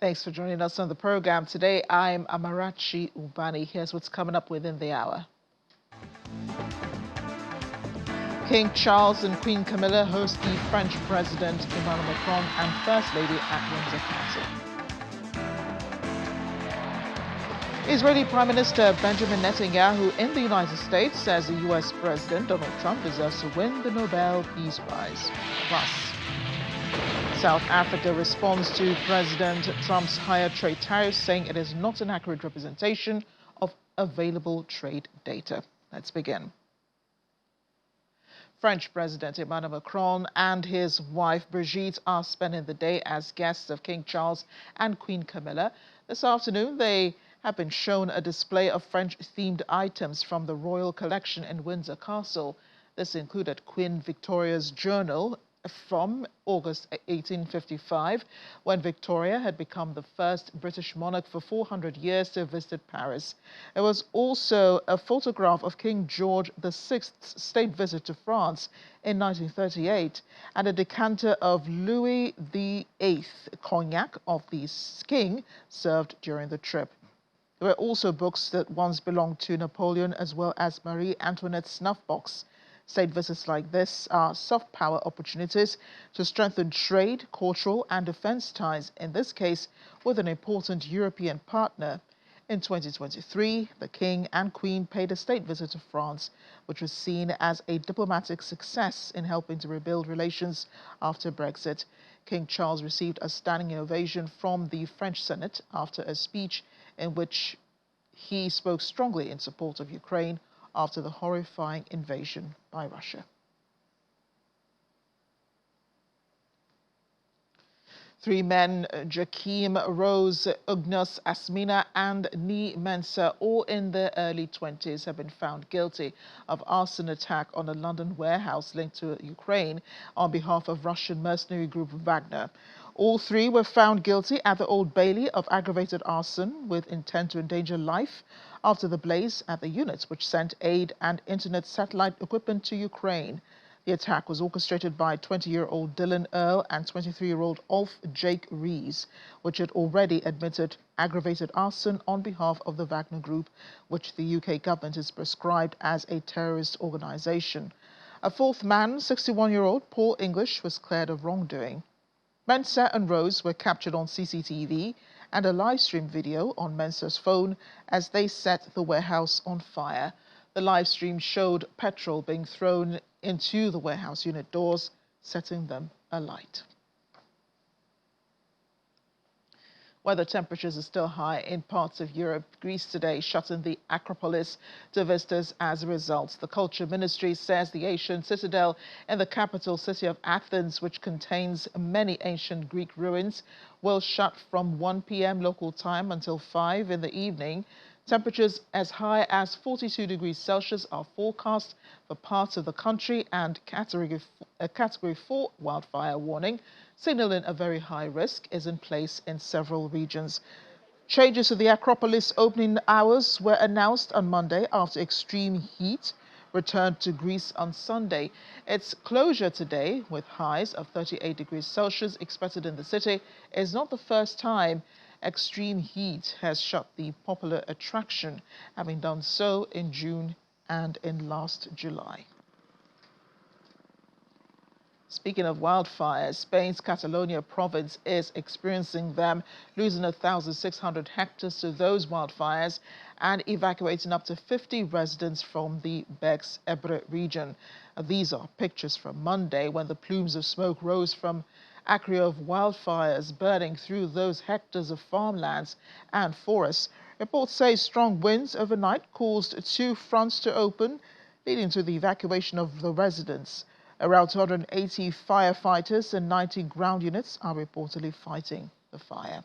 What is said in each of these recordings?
Thanks for joining us on the program. Today, I'm Amarachi Ubani. Here's what's coming up within the hour. King Charles and Queen Camilla host the French President Emmanuel Macron and First Lady at Windsor Castle. Israeli Prime Minister Benjamin Netanyahu in the United States says the U.S. President Donald Trump deserves to win the Nobel Peace Prize. Plus, South Africa responds to President Trump's higher trade tariffs, saying it is not an accurate representation of available trade data. Let's begin. French President Emmanuel Macron and his wife Brigitte are spending the day as guests of King Charles and Queen Camilla. This afternoon, they have been shown a display of French-themed items from the royal collection in Windsor Castle. This included Queen Victoria's journal from August 1855, when Victoria had become the first British monarch for 400 years to visit Paris. There was also a photograph of King George VI's state visit to France in 1938 and a decanter of Louis VIII cognac of the king served during the trip. There were also books that once belonged to Napoleon, as well as Marie Antoinette's snuff box. State visits like this are soft power opportunities to strengthen trade, cultural and defense ties, in this case with an important European partner. In 2023, the King and Queen paid a state visit to France, which was seen as a diplomatic success in helping to rebuild relations after Brexit. King Charles received a standing ovation from the French Senate after a speech in which he spoke strongly in support of Ukraine after the horrifying invasion by Russia. Three men, Joachim, Rose, Ugnos, Asmina and Ni Mensa, all in their early 20s, have been found guilty of arson attack on a London warehouse linked to Ukraine on behalf of Russian mercenary group Wagner. All three were found guilty at the Old Bailey of aggravated arson with intent to endanger life after the blaze at the units which sent aid and internet satellite equipment to Ukraine. The attack was orchestrated by 20-year-old Dylan Earl and 23-year-old Ulf Jake Rees, which had already admitted aggravated arson on behalf of the Wagner Group, which the UK government has prescribed as a terrorist organization. A fourth man, 61-year-old Paul English, was cleared of wrongdoing. Mensa and Rose were captured on CCTV and a live stream video on Mensa's phone as they set the warehouse on fire. The live stream showed petrol being thrown into the warehouse unit doors, setting them alight. Weather temperatures are still high in parts of Europe. Greece today shutting the Acropolis to visitors as a result. The Culture Ministry says the ancient citadel in the capital city of Athens, which contains many ancient Greek ruins, will shut from 1 p.m. local time until 5 in the evening. Temperatures as high as 42 degrees Celsius are forecast for parts of the country, and a Category 4 wildfire warning, signaling a very high risk, is in place in several regions. Changes to the Acropolis opening hours were announced on Monday after extreme heat returned to Greece on Sunday. Its closure today, with highs of 38 degrees Celsius expected in the city, is not the first time extreme heat has shut the popular attraction, having done so in June and in last July. Speaking of wildfires, Spain's Catalonia province is experiencing them, losing 1,600 hectares to those wildfires and evacuating up to 50 residents from the Bex Ebre region. These are pictures from Monday when the plumes of smoke rose from acre of wildfires burning through those hectares of farmlands and forests. Reports say strong winds overnight caused two fronts to open, leading to the evacuation of the residents. Around 280 firefighters and 90 ground units are reportedly fighting the fire.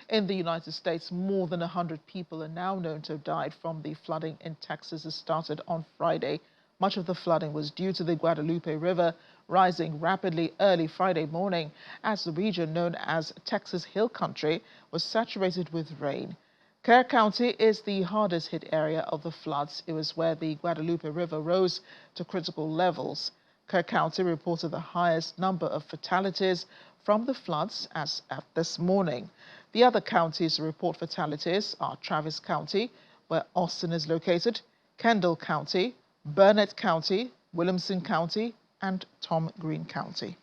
In the United States, more than 100 people are now known to have died from the flooding in Texas that started on Friday. Much of the flooding was due to the Guadalupe River rising rapidly early Friday morning as the region known as Texas Hill Country was saturated with rain. Kerr County is the hardest hit area of the floods. It was where the Guadalupe River rose to critical levels. Kirk County reported the highest number of fatalities from the floods as at this morning. The other counties to report fatalities are Travis County, where Arson is located, Kendall County, Burnett County, Williamson County, and Tom Green County.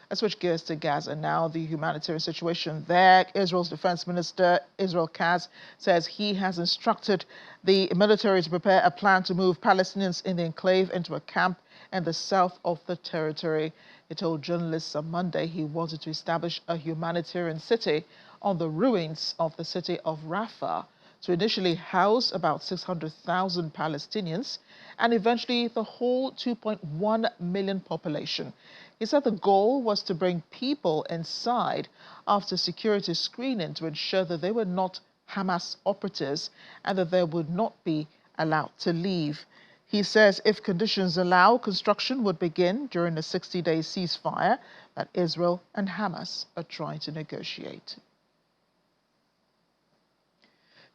Let's switch gears to Gaza now. The humanitarian situation there. Israel's Defense Minister, Israel Katz, says he has instructed the military to prepare a plan to move Palestinians in the enclave into a camp in the south of the territory. He told journalists on Monday he wanted to establish a humanitarian city on the ruins of the city of Rafah to initially house about 600,000 Palestinians and eventually the whole 2.1 million population. He said the goal was to bring people inside after security screening to ensure that they were not Hamas operatives and that they would not be allowed to leave. He says if conditions allow, construction would begin during a 60-day ceasefire that Israel and Hamas are trying to negotiate.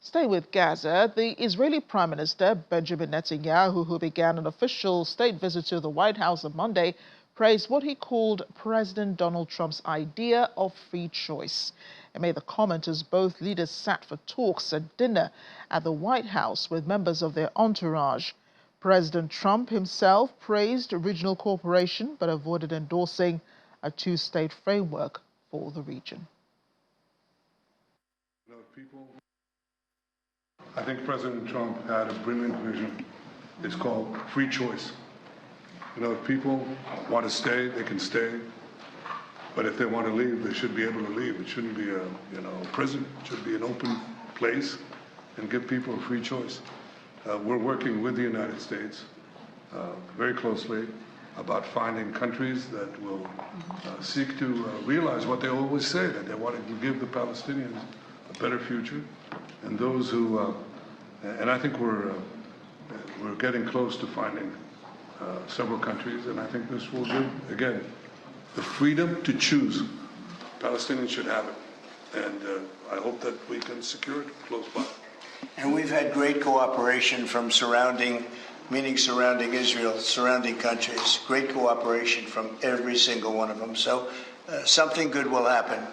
Stay with Gaza. The Israeli Prime Minister, Benjamin Netanyahu, who began an official state visit to the White House on Monday, praised what he called President Donald Trump's idea of free choice. He made the comment as both leaders sat for talks at dinner at the White House with members of their entourage. President Trump himself praised regional cooperation but avoided endorsing a two-state framework for the region. I think President Trump had a brilliant vision. It's called free choice. If people want to stay, they can stay. But if they want to leave, they should be able to leave. It shouldn't be a prison. It should be an open place and give people a free choice. We're working with the United States very closely about finding countries that will seek to realize what they always say, that they want to give the Palestinians a better future. And those who, and I think we're getting close to finding several countries, and I think this will give, again, the freedom to choose. Palestinians should have it, and I hope that we can secure it close by. And we've had great cooperation from surrounding Israel, surrounding countries, great cooperation from every single one of them. So something good will happen.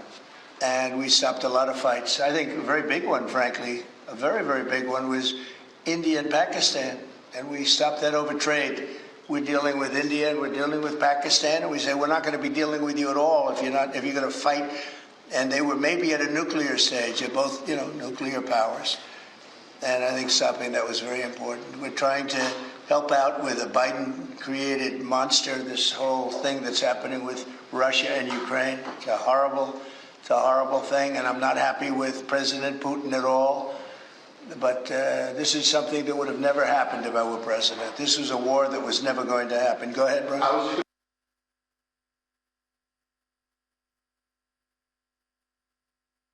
And we stopped a lot of fights. I think a very big one, frankly, a very, very big one was India and Pakistan. And we stopped that over trade. We're dealing with India and we're dealing with Pakistan. And we say, we're not going to be dealing with you at all if you're going to fight. And they were maybe at a nuclear stage. They're both, nuclear powers. And I think stopping that was very important. We're trying to help out with a Biden-created monster, this whole thing that's happening with Russia and Ukraine. It's a horrible thing, and I'm not happy with President Putin at all. But this is something that would have never happened if I were president. This was a war that was never going to happen. Go ahead, Bruce.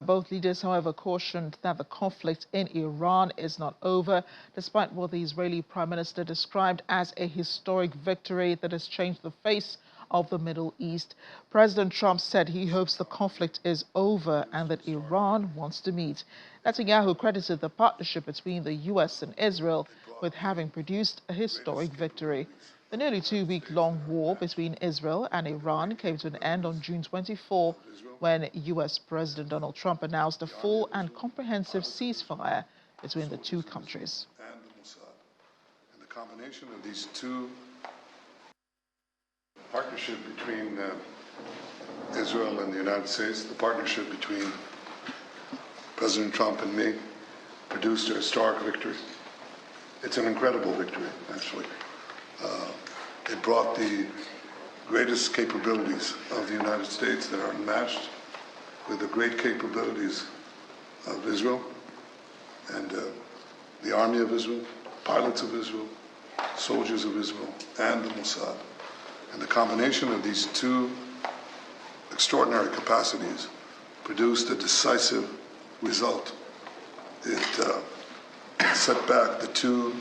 Both leaders, however, cautioned that the conflict in Iran is not over, despite what the Israeli Prime Minister described as a historic victory that has changed the face of the Middle East. President Trump said he hopes the conflict is over and that Iran wants to meet. Netanyahu credited the partnership between the U.S. and Israel with having produced a historic victory. The nearly two-week-long war between Israel and Iran came to an end on June 24 when U.S. President Donald Trump announced a full and comprehensive ceasefire between the two countries. And the Mossad. And the combination of these two partnership between Israel and the United States, the partnership between President Trump and me, produced a historic victory. It's an incredible victory, actually. It brought the greatest capabilities of the United States that are unmatched with the great capabilities of Israel and the army of Israel, pilots of Israel, soldiers of Israel, and the Mossad. And the combination of these two extraordinary capacities produced a decisive result. It set back the two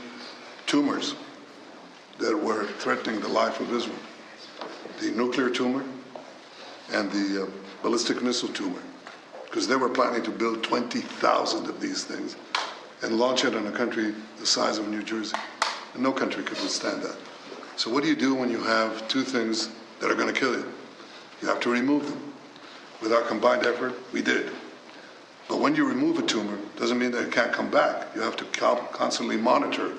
tumors that were threatening the life of Israel, the nuclear tumor and the ballistic missile tumor, because they were planning to build 20,000 of these things and launch it in a country the size of New Jersey. And no country could withstand that. So what do you do when you have two things that are going to kill you? You have to remove them. With our combined effort, we did. But when you remove a tumor, doesn't mean that it can't come back. You have to constantly monitor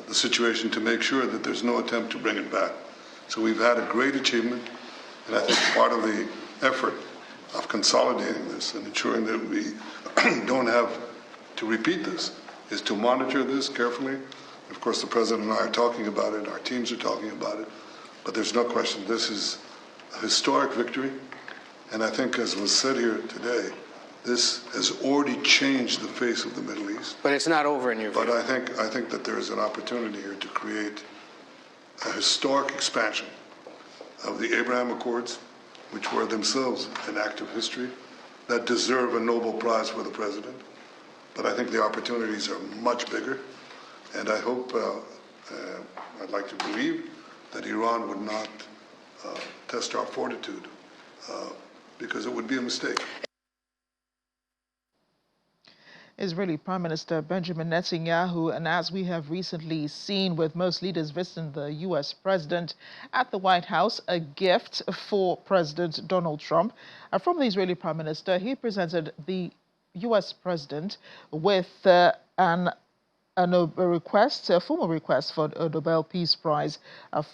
the situation to make sure that there's no attempt to bring it back. So we've had a great achievement, and I think part of the effort of consolidating this and ensuring that we don't have to repeat this is to monitor this carefully. Of course, the President and I are talking about it, our teams are talking about it, but there's no question this is a historic victory, and I think, as was said here today, this has already changed the face of the Middle East. But it's not over in your view. But I think that there is an opportunity here to create a historic expansion of the Abraham Accords, which were themselves an act of history, that deserve a Nobel Prize for the President. But I think the opportunities are much bigger, and I hope, I'd like to believe that Iran would not test our fortitude, because it would be a mistake. Israeli Prime Minister Benjamin Netanyahu, and as we have recently seen with most leaders visiting the U.S. president at the White House, a gift for President Donald Trump. From the Israeli Prime Minister, he presented the U.S. president with a formal request for a Nobel Peace Prize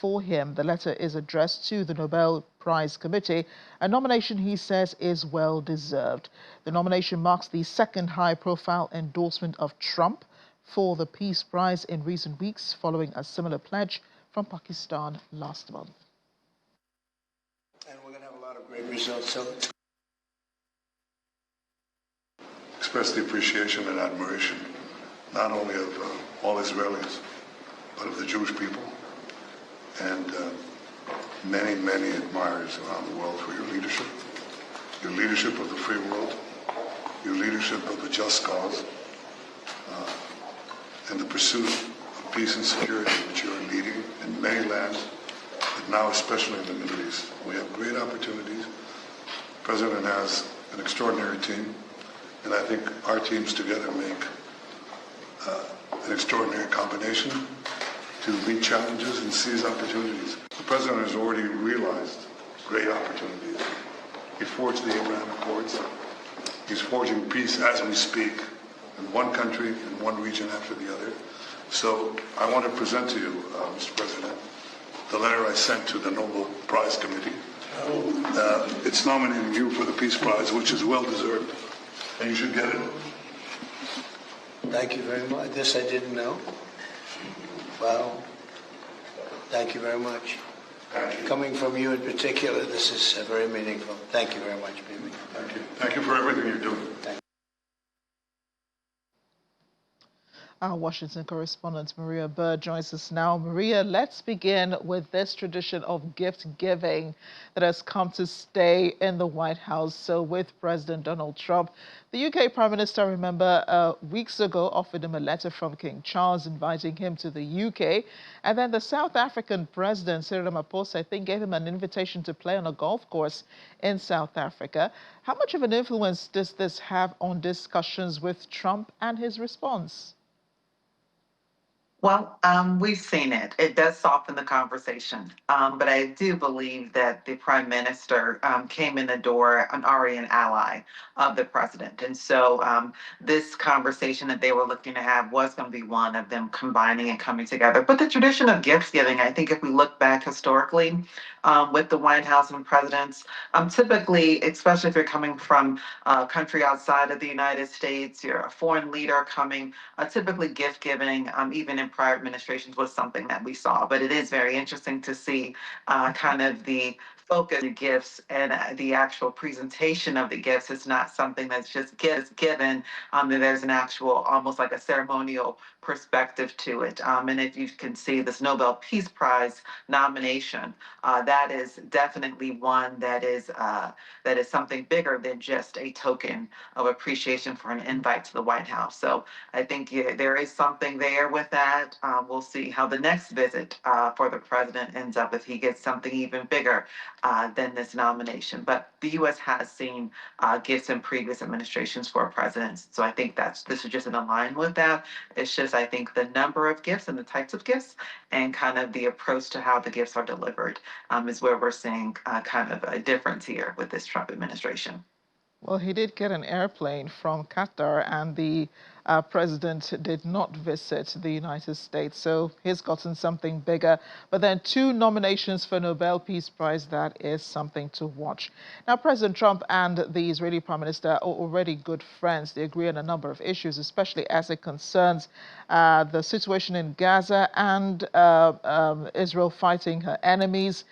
for him. The letter is addressed to the Nobel Prize Committee, a nomination he says is well deserved. The nomination marks the second high-profile endorsement of Trump for the Peace Prize in recent weeks, following a similar pledge from Pakistan last month. And we're going to have a lot of great results. So Express the appreciation and admiration not only of all Israelis, but of the Jewish people, and many, many admirers around the world for your leadership of the free world, your leadership of a just cause, and the pursuit of peace and security which you are leading in many lands, but now especially in the Middle East. We have great opportunities. The President has an extraordinary team, and I think our teams together make an extraordinary combination to meet challenges and seize opportunities. The President has already realized great opportunities. He forged the Abraham Accords. He's forging peace as we speak in one country, in one region after the other. So I want to present to you, Mr. President, the letter I sent to the Nobel Prize Committee. It's nominating you for the Peace Prize, which is well deserved, and you should get it. thank you very much. This I didn't know. Wow. Thank you very much. Thank you. Coming from you in particular, this is very meaningful. Thank you very much, Bibi. Thank you. Thank you for everything you're doing. Thank you. Our Washington correspondent Maria Bird joins us now. Maria, let's begin with this tradition of gift giving that has come to stay in the White House. So with President Donald Trump, the UK Prime Minister, remember, weeks ago offered him a letter from King Charles inviting him to the UK. And then the South African President, Cyril Ramaphosa, I think, gave him an invitation to play on a golf course in South Africa. How much of an influence does this have on discussions with Trump and his response? Well, we've seen it. It does soften the conversation. But I do believe that the prime minister came in the door already an ally of the president. And so this conversation that they were looking to have was going to be one of them combining and coming together. But the tradition of gift giving, I think if we look back historically with the White House and presidents, typically, especially if you're coming from a country outside of the United States, you're a foreign leader coming, typically gift giving, even in prior administrations, was something that we saw. But it is very interesting to see kind of the focus of gifts and the actual presentation of the gifts. It's not something that's just given. There's an actual, almost like a ceremonial perspective to it. And if you can see this Nobel Peace Prize nomination, that is definitely one that is something bigger than just a token of appreciation for an invite to the White House. So I think there is something there with that. We'll see how the next visit for the president ends up, if he gets something even bigger. than this nomination. But the U.S. has seen gifts in previous administrations for presidents, so I think this is just in line with that. It's just I think the number of gifts and the types of gifts and kind of the approach to how the gifts are delivered is where we're seeing kind of a difference here with this Trump administration. Well, he did get an airplane from Qatar, and the president did not visit the United States, so he's gotten something bigger. But then two nominations for Nobel Peace Prize, that is something to watch. Now, President Trump and the Israeli Prime Minister are already good friends. They agree on a number of issues, especially as it concerns the situation in Gaza and Israel fighting her enemies.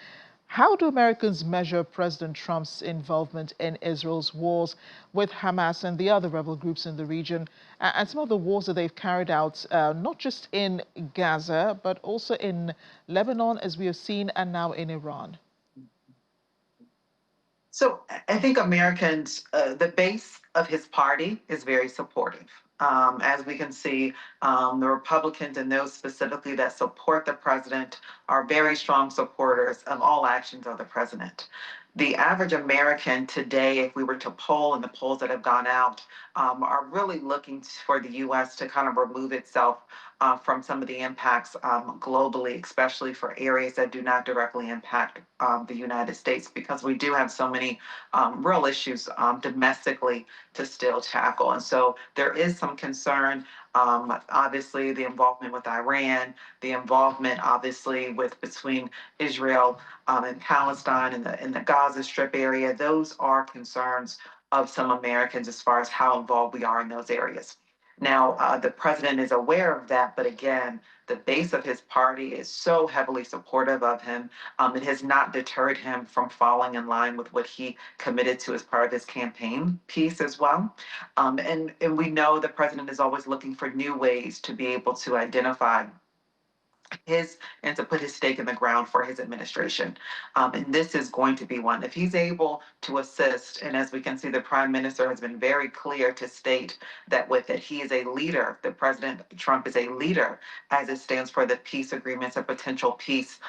How do Americans measure President Trump's involvement in Israel's wars with Hamas and the other rebel groups in the region, and some of the wars that they've carried out, not just in Gaza, but also in Lebanon, as we have seen, and now in Iran? So I think Americans, the base of his party is very supportive. As we can see, the Republicans and those specifically that support the president are very strong supporters of all actions of the president. The average American today, if we were to poll and the polls that have gone out, are really looking for the U.S. to kind of remove itself from some of the impacts globally, especially for areas that do not directly impact the United States, because we do have so many real issues domestically to still tackle. And so there is some concern, obviously, the involvement with Iran, the involvement, obviously, with between Israel and Palestine and the Gaza Strip area. Those are concerns of some Americans as far as how involved we are in those areas. Now, the president is aware of that, but again, the base of his party is so heavily supportive of him. It has not deterred him from falling in line with what he committed to as part of his campaign piece as well. And we know the president is always looking for new ways to be able to identify his and to put his stake in the ground for his administration. And this is going to be one. If he's able to assist, and as we can see, the prime minister has been very clear to state that with it, he is a leader. The President Trump is a leader as it stands for the peace agreements, a potential peace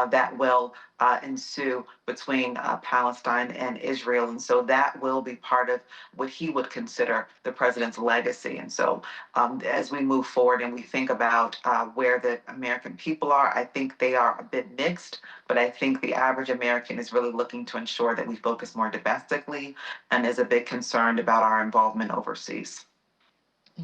that will ensue between Palestine and Israel. And so that will be part of what he would consider the president's legacy. And so as we move forward and we think about where the American people are, I think they are a bit mixed, but I think the average American is really looking to ensure that we focus more domestically and is a bit concerned about our involvement overseas.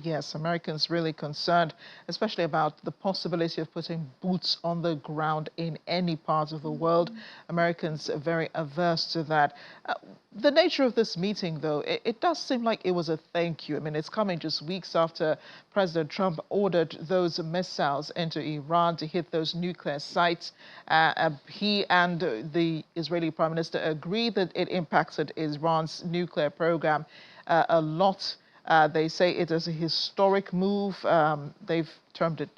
Yes, Americans really concerned, especially about the possibility of putting boots on the ground in any part of the world. Americans are very averse to that. The nature of this meeting, though, it does seem like it was a thank you. I mean, it's coming just weeks after President Trump ordered those missiles into Iran to hit those nuclear sites. He and the Israeli Prime Minister agreed that it impacted Iran's nuclear program a lot. They say it is a historic move. They've termed it,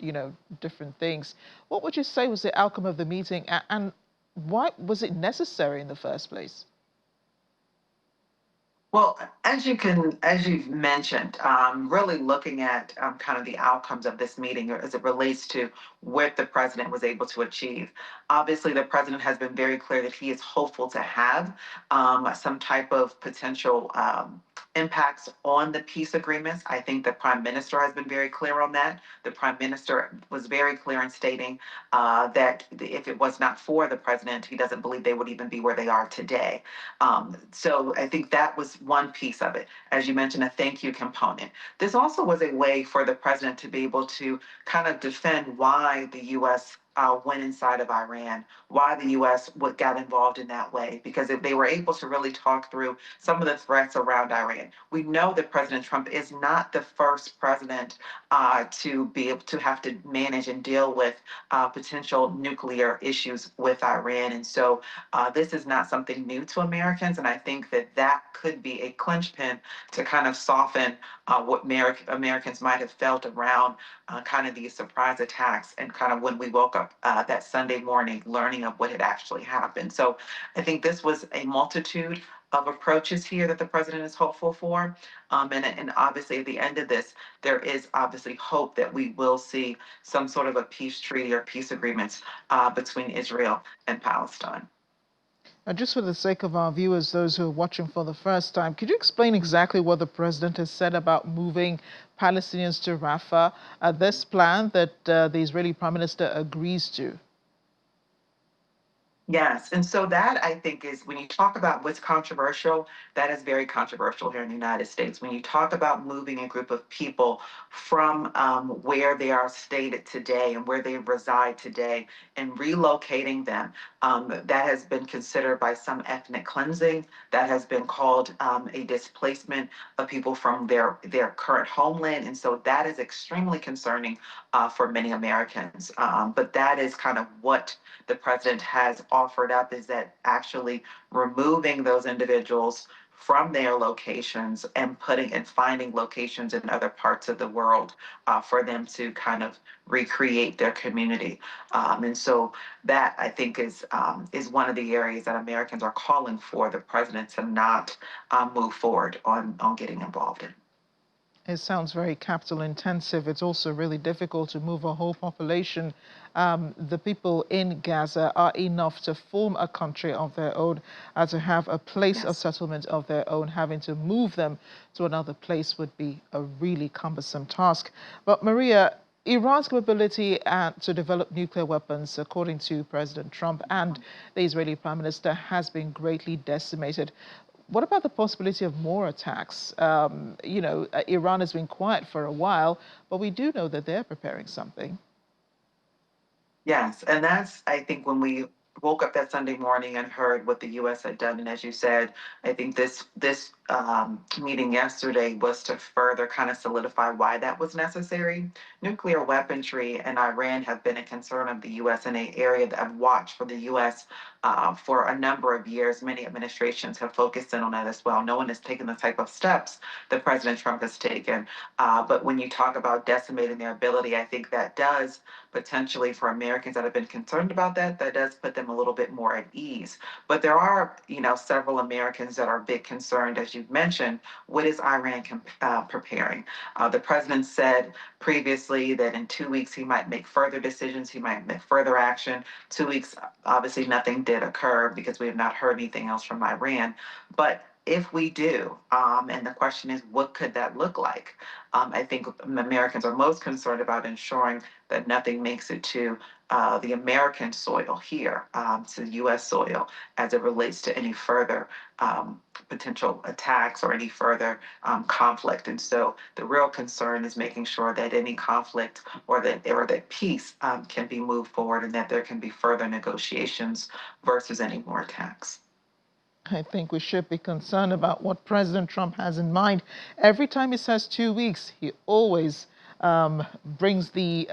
different things. What would you say was the outcome of the meeting, and why was it necessary in the first place? Well, as you've mentioned, really looking at kind of the outcomes of this meeting as it relates to what the president was able to achieve. Obviously, the president has been very clear that he is hopeful to have some type of potential impacts on the peace agreements. I think the prime minister has been very clear on that. The prime minister was very clear in stating that if it was not for the president, he doesn't believe they would even be where they are today. So I think that was one piece of it. As you mentioned, a thank you component. This also was a way for the president to be able to kind of defend why the U.S. Went inside of Iran, why the U.S. Got involved in that way, because if they were able to really talk through some of the threats around Iran. We know that President Trump is not the first president to be able to have to manage and deal with potential nuclear issues with Iran. And so this is not something new to Americans. And I think that could be a clinchpin to kind of soften what Americans might have felt around kind of these surprise attacks and kind of when we woke up that Sunday morning learning of what had actually happened. So I think this was a multitude of approaches here that the president is hopeful for. And obviously at the end of this, there is obviously hope that we will see some sort of a peace treaty or peace agreements between Israel and Palestine. Now, just for the sake of our viewers, those who are watching for the first time, could you explain exactly what the president has said about moving Palestinians to Rafah, this plan that the Israeli Prime Minister agrees to? Yes. And so that I think is when you talk about what's controversial, that is very controversial here in the United States. When you talk about moving a group of people from where they are stated today and where they reside today and relocating them, that has been considered by some ethnic cleansing. That has been called a displacement of people from their current homeland. And so that is extremely concerning for many Americans. But that is kind of what the president has offered up, is that actually removing those individuals from their locations and putting and finding locations in other parts of the world for them to kind of recreate their community. And so that I think is one of the areas that Americans are calling for the president to not move forward on getting involved in. It sounds very capital intensive. It's also really difficult to move a whole population. The people in Gaza are enough to form a country of their own, to have a place of settlement of their own. Having to move them to another place would be a really cumbersome task. But Maria, Iran's capability to develop nuclear weapons, according to President Trump and the Israeli Prime Minister, has been greatly decimated. What about the possibility of more attacks? Iran has been quiet for a while, but we do know that they're preparing something. Yes, and that's, I think, when we woke up that Sunday morning and heard what the U.S. had done, and as you said, I think this meeting yesterday was to further kind of solidify why that was necessary. Nuclear weaponry and Iran have been a concern of the U.S. in an area that I've watched for the U.S. For a number of years. Many administrations have focused in on that as well. No one has taken the type of steps that President Trump has taken. But when you talk about decimating their ability, I think that does potentially, for Americans that have been concerned about that, that does put them a little bit more at ease. But there are, several Americans that are a bit concerned, as you've mentioned. What is Iran preparing? The president said previously that in 2 weeks he might make further decisions, he might make further action. 2 weeks, obviously, nothing did occur because we have not heard anything else from Iran. But if we do, and the question is, what could that look like? I think Americans are most concerned about ensuring that nothing makes it to the American soil here, to U.S. soil, as it relates to any further potential attacks or any further conflict. And so the real concern is making sure that any conflict or that peace can be moved forward and that there can be further negotiations versus any more attacks. I think we should be concerned about what President Trump has in mind. Every time he says 2 weeks, he always brings the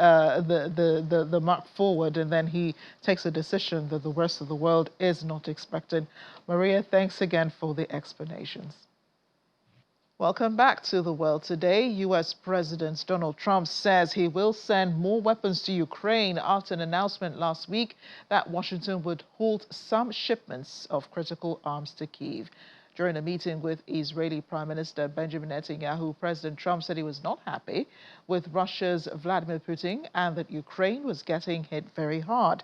mark forward, and then he takes a decision that the rest of the world is not expecting. Maria, thanks again for the explanations. Welcome back to The World Today. U.S. President Donald Trump says he will send more weapons to Ukraine after an announcement last week that Washington would halt some shipments of critical arms to Kyiv. During a meeting with Israeli Prime Minister Benjamin Netanyahu, President Trump said he was not happy with Russia's Vladimir Putin and that Ukraine was getting hit very hard.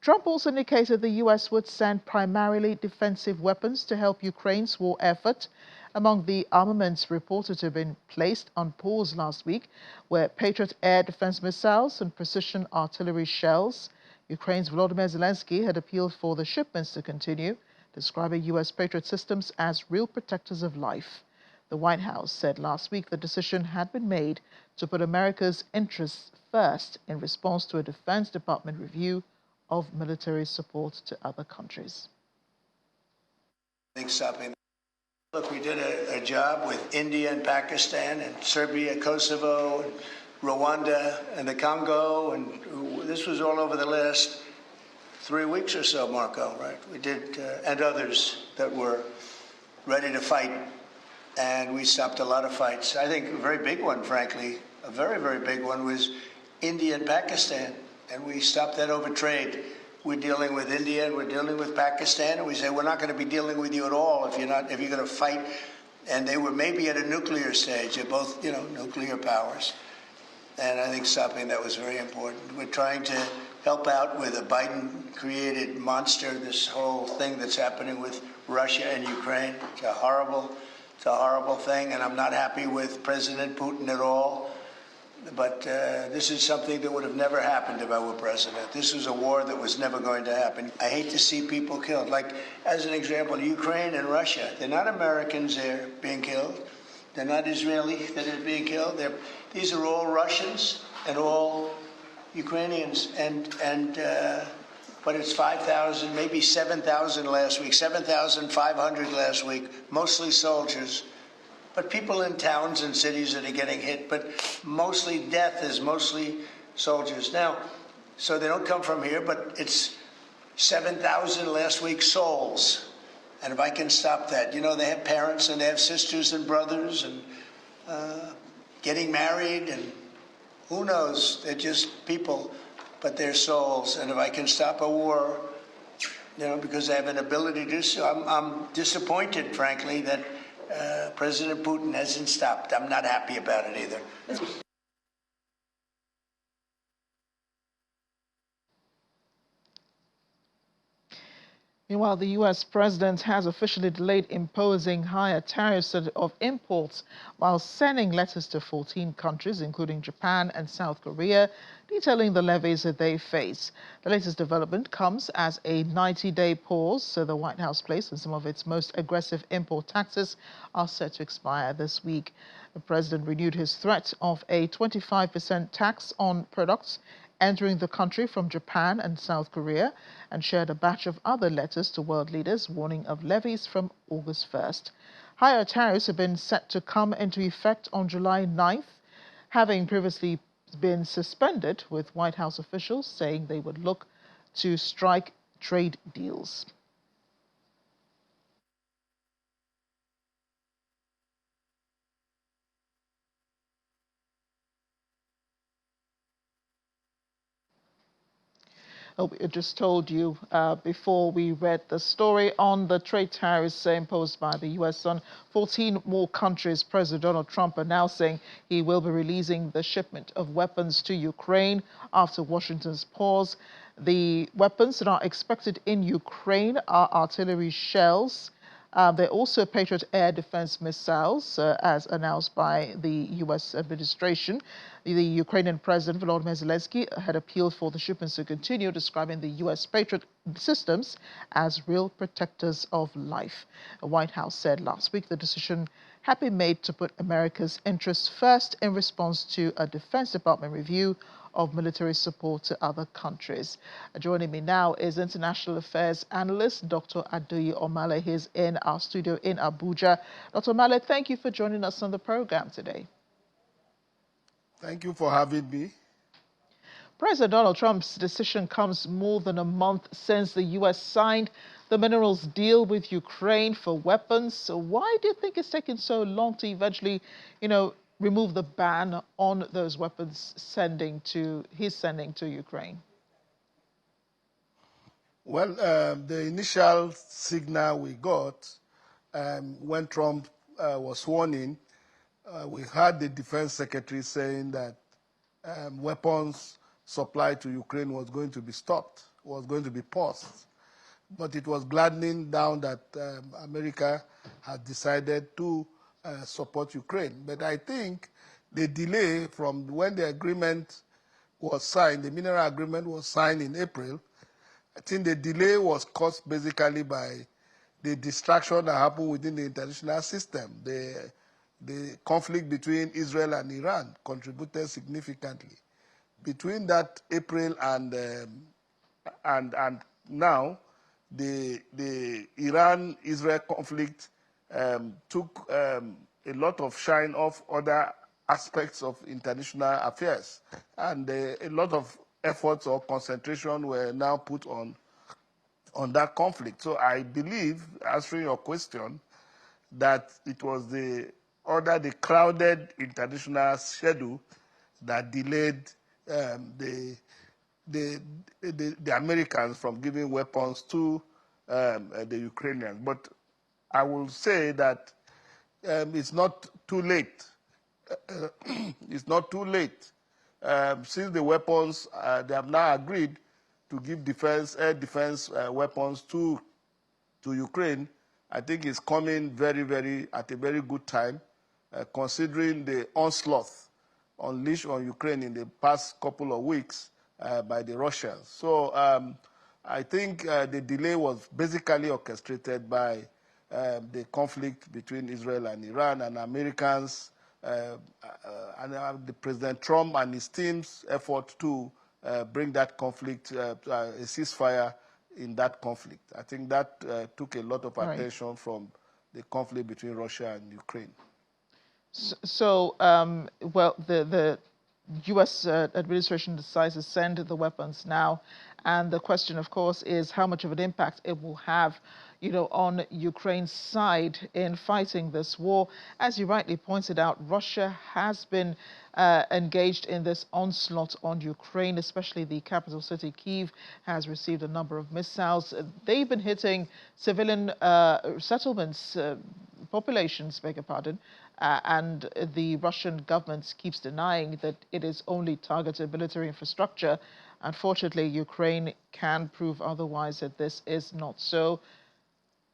Trump also indicated the U.S. would send primarily defensive weapons to help Ukraine's war effort. Among the armaments reported to have been placed on pause last week were Patriot air defense missiles and precision artillery shells. Ukraine's Volodymyr Zelensky had appealed for the shipments to continue, describing U.S. Patriot systems as real protectors of life. The White House said last week the decision had been made to put America's interests first in response to a Defense Department review of military support to other countries. Look, we did a job with India and Pakistan and Serbia, Kosovo, and Rwanda, and the Congo, and this was all over the last 3 weeks or so, Marco, right? We did, and others that were ready to fight, and we stopped a lot of fights. I think a very big one, frankly, a very, very big one was India and Pakistan, and we stopped that over trade. We're dealing with India and we're dealing with Pakistan, and we say we're not going to be dealing with you at all if you're going to fight. And they were maybe at a nuclear stage. They're both, nuclear powers. And I think stopping that was very important. We're trying to help out with a Biden-created monster, this whole thing that's happening with Russia and Ukraine. It's a horrible thing, and I'm not happy with President Putin at all. But this is something that would have never happened if I were president. This was a war that was never going to happen. I hate to see people killed. Like, as an example, Ukraine and Russia. They're not Americans there being killed. They're not Israelis that are being killed. These are all Russians and all Ukrainians. But it's 5,000, maybe 7,000 last week, 7,500 last week, mostly soldiers. But people in towns and cities that are getting hit, but mostly death is mostly soldiers. Now, so they don't come from here, but it's 7,000 last week souls. And if I can stop that, you know, they have parents and they have sisters and brothers and getting married and who knows, they're just people, but they're souls. And if I can stop a war, you know, because I have an ability to do so, I'm disappointed, frankly, that President Putin hasn't stopped. I'm not happy about it either. Meanwhile, the U.S. president has officially delayed imposing higher tariffs of imports while sending letters to 14 countries, including Japan and South Korea, detailing the levies that they face. The latest development comes as a 90-day pause, so the White House placed on some of its most aggressive import taxes are set to expire this week. The president renewed his threat of a 25% tax on products entering the country from Japan and South Korea, and shared a batch of other letters to world leaders warning of levies from August 1st. Higher tariffs have been set to come into effect on July 9th, having previously been suspended, with White House officials saying they would look to strike trade deals. We just told you before we read the story on the trade tariffs imposed by the U.S. on 14 more countries. President Donald Trump announcing he will be releasing the shipment of weapons to Ukraine after Washington's pause. The weapons that are expected in Ukraine are artillery shells. They're also Patriot air defense missiles, as announced by the U.S. administration. The Ukrainian President Volodymyr Zelensky had appealed for the shipments to continue, describing the U.S. Patriot systems as real protectors of life. The White House said last week the decision had been made to put America's interests first in response to a Defense Department review of military support to other countries. Joining me now is international affairs analyst Dr. Adoyi Omale. He's in our studio in Abuja. Dr. Omale, thank you for joining us on the program today. Thank you for having me. President Donald Trump's decision comes more than a month since the U.S. signed the minerals deal with Ukraine for weapons. So why do you think it's taken so long to eventually, remove the ban on those weapons sending to Ukraine? Well, the initial signal we got when Trump was sworn in, we heard the defense secretary saying that weapons supply to Ukraine was going to be stopped, was going to be paused. But it was gladdening down that America had decided to support Ukraine. But I think the delay from when the agreement was signed, the mineral agreement was signed in April, I think the delay was caused basically by the distraction that happened within the international system. The conflict between Israel and Iran contributed significantly. Between that April and now, the Iran-Israel conflict took a lot of shine off other aspects of international affairs, and a lot of efforts or concentration were now put on that conflict. So I believe, answering your question, that it was the crowded international schedule that delayed the Americans from giving weapons to the Ukrainians. But I will say that it's not too late. It's not too late. Since the weapons, they have now agreed to give air defense weapons to Ukraine, I think is coming at a very good time, considering the onslaught unleashed on Ukraine in the past couple of weeks by the Russians. So I think the delay was basically orchestrated by the conflict between Israel and Iran, and Americans, and the President Trump and his team's effort to bring that conflict, a ceasefire in that conflict. I think that took a lot of attention from the conflict between Russia and Ukraine. So, well, the U.S. Administration decides to send the weapons now, and the question, of course, is how much of an impact it will have, on Ukraine's side in fighting this war. As you rightly pointed out, Russia has been engaged in this onslaught on Ukraine, especially the capital city, Kyiv, has received a number of missiles. They've been hitting civilian settlements, populations, beg your pardon, and the Russian government keeps denying that it is only targeted military infrastructure. Unfortunately, Ukraine can prove otherwise, that this is not so.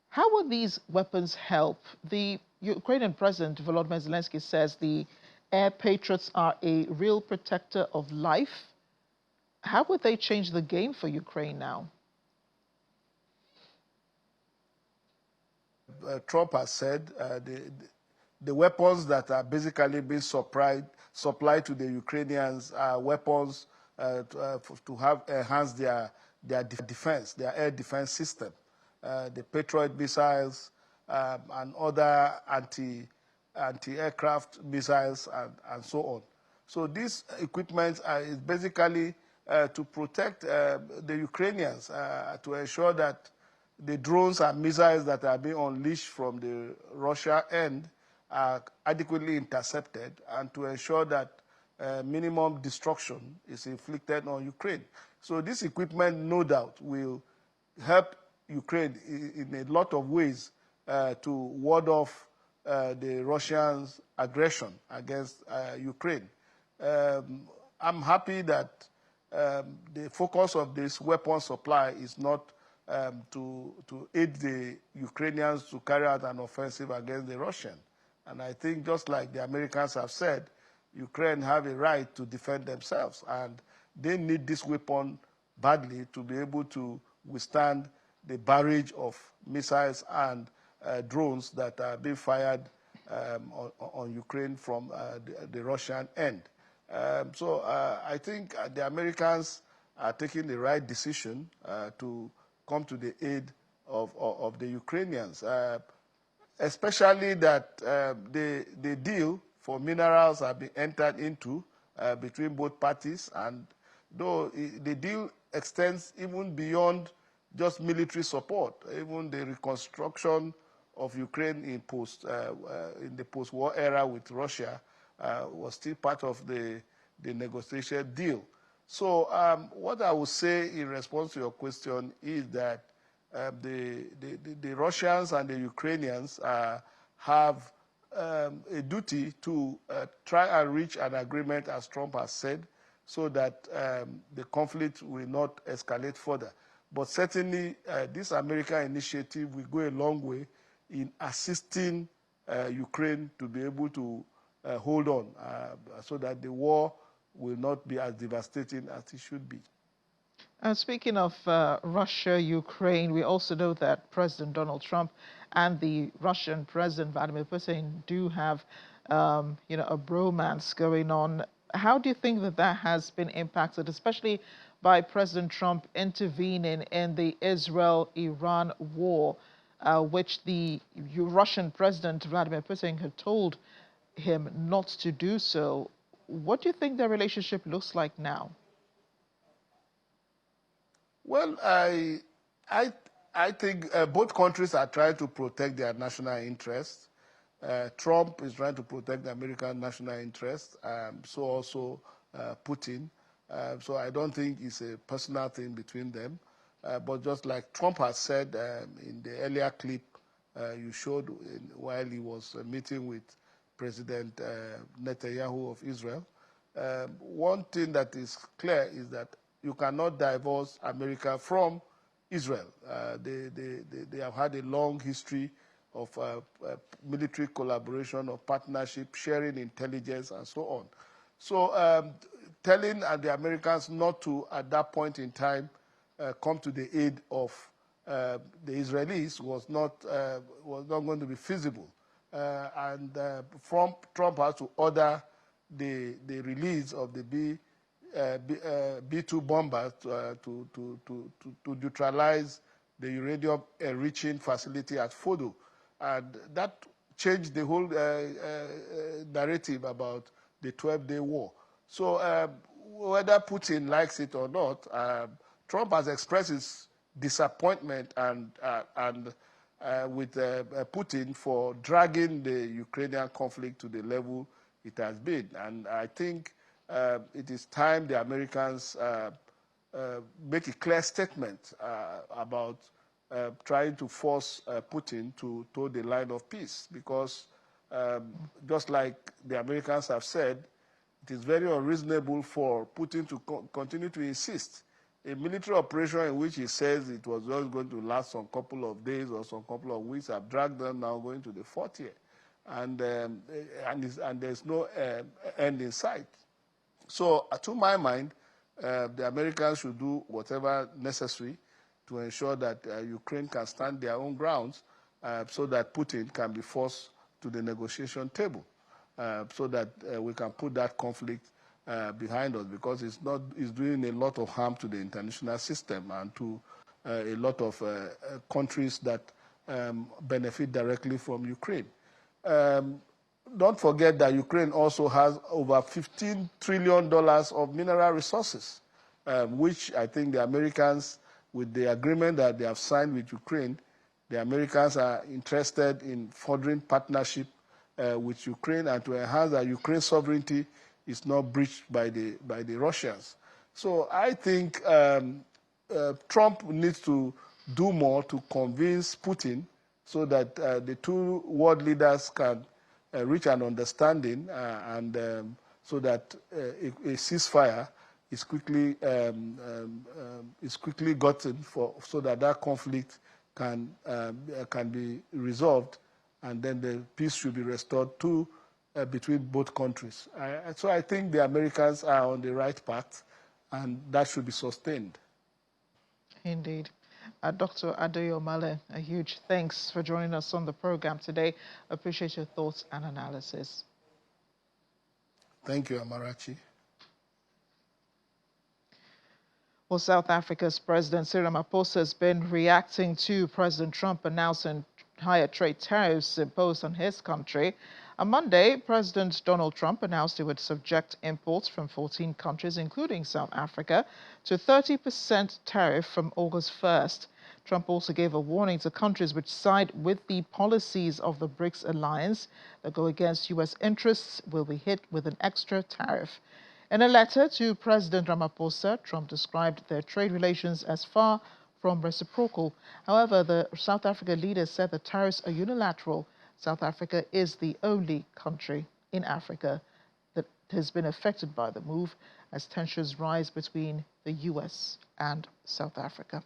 How will these weapons help? The Ukrainian President Volodymyr Zelensky says the air patriots are a real protector of life. How would they change the game for Ukraine now? Trump has said the weapons that are basically being supplied to the Ukrainians are weapons to have enhanced their defense, their air defense system, the Patriot missiles and other anti-aircraft missiles and so on. So this equipment is basically to protect the Ukrainians, to ensure that the drones and missiles that are being unleashed from the Russia end are adequately intercepted, and to ensure that minimum destruction is inflicted on Ukraine. So this equipment, no doubt, will help Ukraine in a lot of ways to ward off the Russians' aggression against Ukraine. I'm happy that the focus of this weapon supply is not to aid the Ukrainians to carry out an offensive against the Russians. And I think, just like the Americans have said, Ukraine have a right to defend themselves, and they need this weapon badly to be able to withstand the barrage of missiles and drones that are being fired on Ukraine from the Russian end. So I think the Americans are taking the right decision to come to the aid of the Ukrainians, especially that the deal for minerals have been entered into between both parties, and though the deal extends even beyond just military support, even the reconstruction of Ukraine in the post-war era with Russia was still part of the negotiated deal. So what I would say in response to your question is that the Russians and the Ukrainians have a duty to try and reach an agreement, as Trump has said, so that the conflict will not escalate further. But certainly, this American initiative will go a long way in assisting Ukraine to be able to hold on, so that the war will not be as devastating as it should be. Speaking of Russia, Ukraine, we also know that President Donald Trump and the Russian President Vladimir Putin do have, a bromance going on. How do you think that has been impacted, especially by President Trump intervening in the Israel-Iran war, which the Russian President Vladimir Putin had told him not to do so? What do you think their relationship looks like now? Well, I think both countries are trying to protect their national interests. Trump is trying to protect the American national interest, so also Putin. So I don't think it's a personal thing between them. But just like Trump has said in the earlier clip you showed while he was meeting with President Netanyahu of Israel, one thing that is clear is that you cannot divorce America from Israel. They have had a long history of military collaboration, of partnership, sharing intelligence, and so on. So telling the Americans not to, at that point in time, come to the aid of the Israelis was not going to be feasible. Trump has to order the release of the B-2 bombers to neutralize the uranium-enriching facility at Fordo. And that changed the whole narrative about the 12-day war. So whether Putin likes it or not, Trump has expressed his disappointment with Putin for dragging the Ukrainian conflict to the level it has been. And I think it is time the Americans make a clear statement about trying to force Putin to toe the line of peace, because just like the Americans have said, it is very unreasonable for Putin to continue to insist. A military operation in which he says it was just going to last some couple of days or some couple of weeks have dragged them now going to the fourth year. And there's no end in sight. So to my mind, the Americans should do whatever necessary to ensure that Ukraine can stand their own grounds so that Putin can be forced to the negotiation table, so that we can put that conflict behind us, because it's doing a lot of harm to the international system and to a lot of countries that benefit directly from Ukraine. Don't forget that Ukraine also has over $15 trillion of mineral resources, which I think the Americans, with the agreement that they have signed with Ukraine, the Americans are interested in furthering partnership with Ukraine and to enhance that Ukraine's sovereignty is not breached by the Russians. So I think Trump needs to do more to convince Putin so that the two world leaders can reach an understanding and so that a ceasefire is quickly gotten so that that conflict can be resolved, and then the peace should be restored between both countries. So I think the Americans are on the right path, and that should be sustained. Indeed. Dr. Adeyomale, a huge thanks for joining us on the program today. Appreciate your thoughts and analysis. Thank you, Amarachi. Well, South Africa's President Cyril Ramaphosa has been reacting to President Trump announcing higher trade tariffs imposed on his country. On Monday, President Donald Trump announced he would subject imports from 14 countries, including South Africa, to 30% tariff from August 1st. Trump also gave a warning to countries which side with the policies of the BRICS alliance that go against U.S. interests will be hit with an extra tariff. In a letter to President Ramaphosa, Trump described their trade relations as far from reciprocal. However, the South Africa leader said the tariffs are unilateral. South Africa is the only country in Africa that has been affected by the move as tensions rise between the U.S. and South Africa.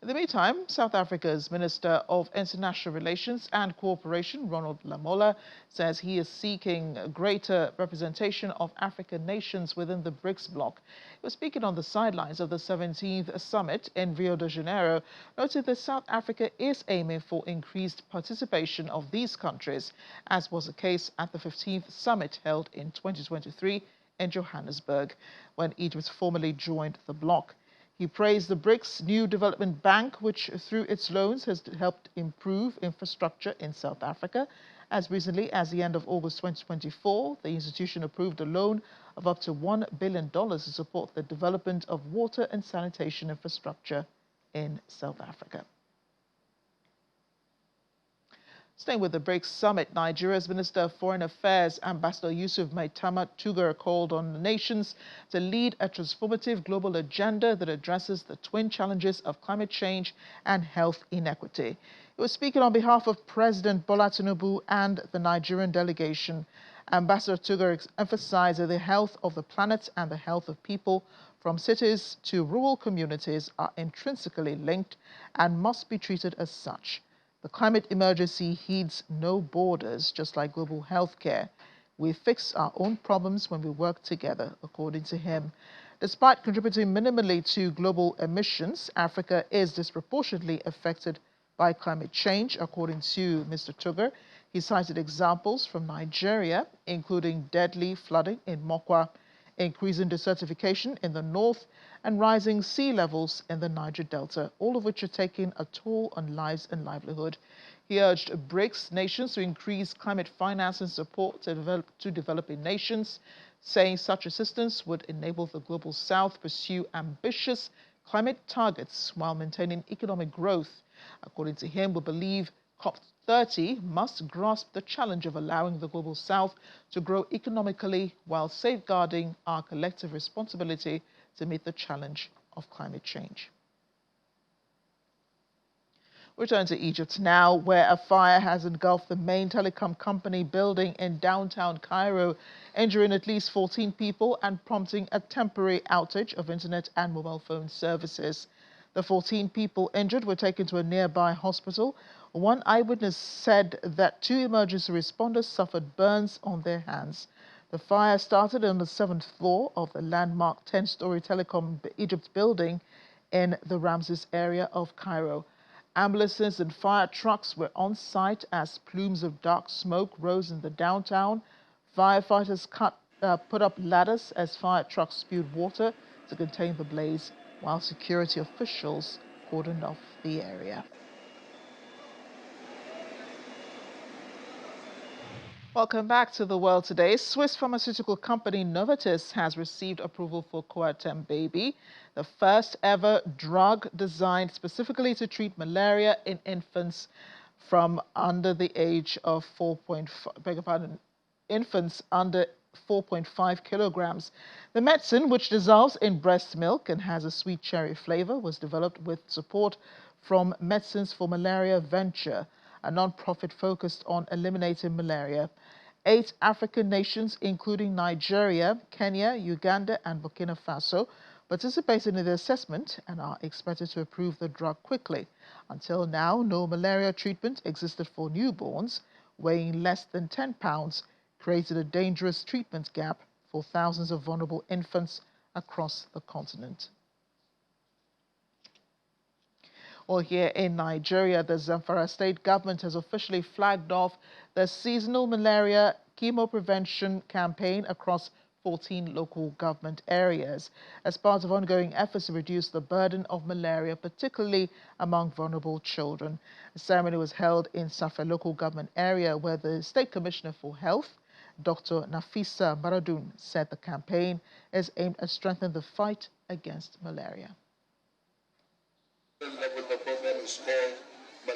In the meantime, South Africa's Minister of International Relations and Cooperation, Ronald Lamola, says he is seeking greater representation of African nations within the BRICS bloc. He was speaking on the sidelines of the 17th summit in Rio de Janeiro, noted that South Africa is aiming for increased participation of these countries, as was the case at the 15th summit held in 2023 in Johannesburg, when Egypt formally joined the bloc. He praised the BRICS New Development Bank, which through its loans has helped improve infrastructure in South Africa. As recently as the end of August 2024, the institution approved a loan of up to $1 billion to support the development of water and sanitation infrastructure in South Africa. Staying with the BRICS summit, Nigeria's Minister of Foreign Affairs, Ambassador Yusuf Maitama Tugar, called on the nations to lead a transformative global agenda that addresses the twin challenges of climate change and health inequity. He was speaking on behalf of President Bola Tinubu and the Nigerian delegation. Ambassador Tugar emphasized that the health of the planet and the health of people from cities to rural communities are intrinsically linked and must be treated as such. The climate emergency heeds no borders, just like global health care. We fix our own problems when we work together, according to him. Despite contributing minimally to global emissions, Africa is disproportionately affected by climate change, according to Mr. Tugar. He cited examples from Nigeria, including deadly flooding in Mokwa, increasing desertification in the north, and rising sea levels in the Niger Delta, all of which are taking a toll on lives and livelihood. He urged BRICS nations to increase climate finance and support to developing nations, saying such assistance would enable the Global South pursue ambitious climate targets while maintaining economic growth. According to him, we believe COP30 must grasp the challenge of allowing the Global South to grow economically while safeguarding our collective responsibility to meet the challenge of climate change. We turn to Egypt now, where a fire has engulfed the main telecom company building in downtown Cairo, injuring at least 14 people and prompting a temporary outage of internet and mobile phone services. The 14 people injured were taken to a nearby hospital. One eyewitness said that 2 emergency responders suffered burns on their hands. The fire started on the 7th floor of the landmark 10-story Telecom Egypt building in the Ramses area of Cairo. Ambulances and fire trucks were on site as plumes of dark smoke rose in the downtown. Firefighters put up ladders as fire trucks spewed water to contain the blaze, while security officials cordoned off the area. Welcome back to The World Today. Swiss pharmaceutical company Novartis has received approval for Coartem Baby, the first ever drug designed specifically to treat malaria in infants from under the age of 4.5, infants under 4.5 kilograms. The medicine, which dissolves in breast milk and has a sweet cherry flavor, was developed with support from Medicines for Malaria Venture, a non-profit focused on eliminating malaria. 8 African nations, including Nigeria, Kenya, Uganda, and Burkina Faso, participated in the assessment and are expected to approve the drug quickly. Until now, no malaria treatment existed for newborns. Weighing less than 10 pounds created a dangerous treatment gap for thousands of vulnerable infants across the continent. Well, here in Nigeria, the Zamfara state government has officially flagged off the seasonal malaria chemo prevention campaign across 14 local government areas as part of ongoing efforts to reduce the burden of malaria, particularly among vulnerable children. The ceremony was held in Safa local government area, where the State Commissioner for Health, Dr. Nafisa Maradun, said the campaign is aimed at strengthening the fight against malaria.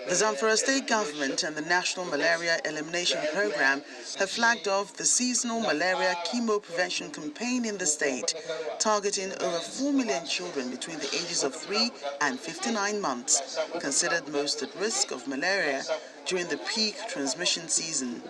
The Zamfara State Government and the National Malaria Elimination Program have flagged off the seasonal malaria chemo prevention campaign in the state, targeting over 4 million children between the ages of 3 and 59 months, considered most at risk of malaria during the peak transmission season.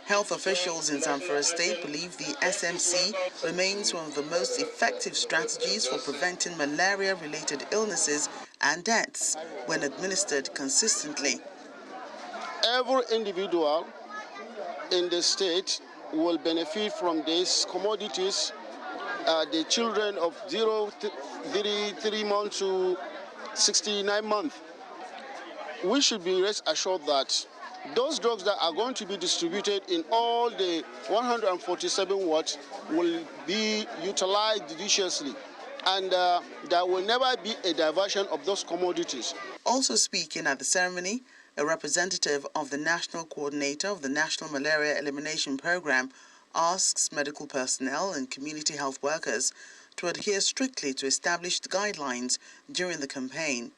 Health officials in Zamfara State believe the SMC remains one of the most effective strategies for preventing malaria-related illnesses and deaths when administered consistently. Every individual in the state will benefit from these commodities. The children of 3 months to 69 months. We should be rest assured that those drugs that are going to be distributed in all the 147 wards will be utilized judiciously, and there will never be a diversion of those commodities. Also speaking at the ceremony, a representative of the National Coordinator of the National Malaria Elimination Program asks medical personnel and community health workers to adhere strictly to established guidelines during the campaign.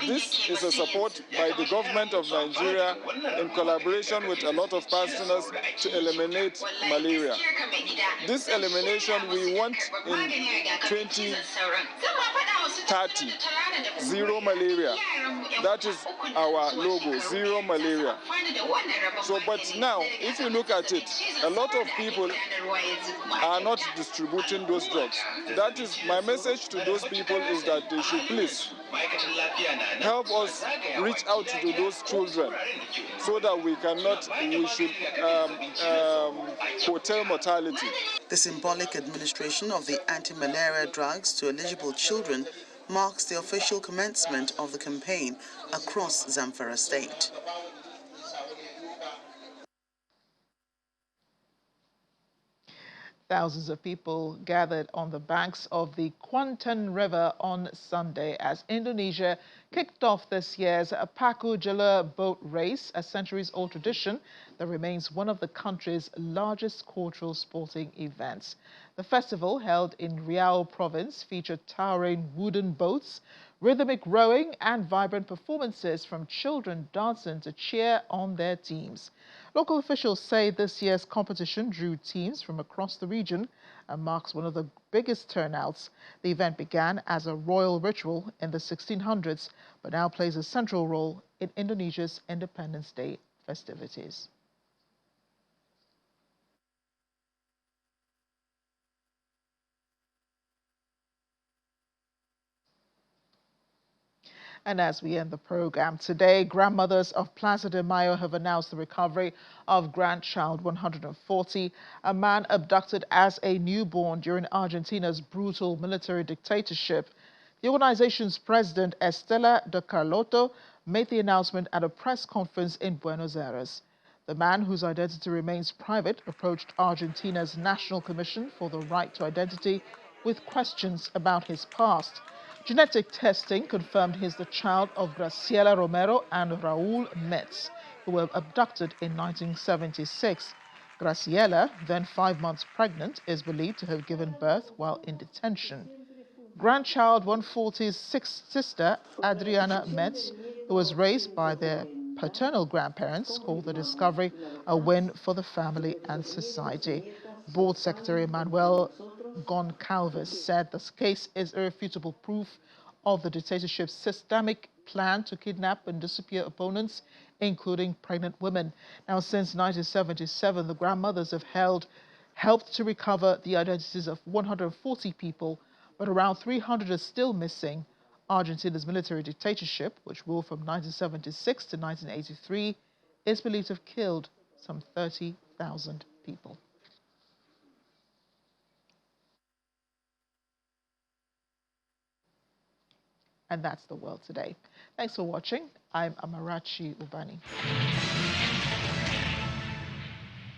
This is a support by the government of Nigeria in collaboration with a lot of partners to eliminate malaria. This elimination we want in 30, zero malaria. That is our logo, zero malaria. So, but now, if you look at it, a lot of people are not distributing those drugs. That is, my message to those people is that they should please help us reach out to those children so that we should curtail mortality. The symbolic administration of the anti-malaria drugs to eligible children marks the official commencement of the campaign across Zamfara State. Thousands of people gathered on the banks of the Kuantan River on Sunday as Indonesia kicked off this year's Paku Jalur boat race, a centuries-old tradition that remains one of the country's largest cultural sporting events. The festival, held in Riau province, featured towering wooden boats, rhythmic rowing, and vibrant performances from children dancing to cheer on their teams. Local officials say this year's competition drew teams from across the region and marks one of the biggest turnouts. The event began as a royal ritual in the 1600s, but now plays a central role in Indonesia's Independence Day festivities. And as we end the program today, grandmothers of Plaza de Mayo have announced the recovery of grandchild 140, a man abducted as a newborn during Argentina's brutal military dictatorship. The organization's president, Estela de Carlotto, made the announcement at a press conference in Buenos Aires. The man, whose identity remains private, approached Argentina's National Commission for the Right to Identity with questions about his past. Genetic testing confirmed he's the child of Graciela Romero and Raul Metz, who were abducted in 1976. Graciela, then 5 months pregnant, is believed to have given birth while in detention. Grandchild 140's sixth sister, Adriana Metz, who was raised by their paternal grandparents, called the discovery a win for the family and society. Board Secretary Manuel Goncalves said this case is irrefutable proof of the dictatorship's systemic plan to kidnap and disappear opponents, including pregnant women. Now, since 1977, the grandmothers have helped to recover the identities of 140 people, but around 300 are still missing. Argentina's military dictatorship, which ruled from 1976 to 1983, is believed to have killed some 30,000 people. And that's the world today. Thanks for watching. I'm Amarachi Ubani.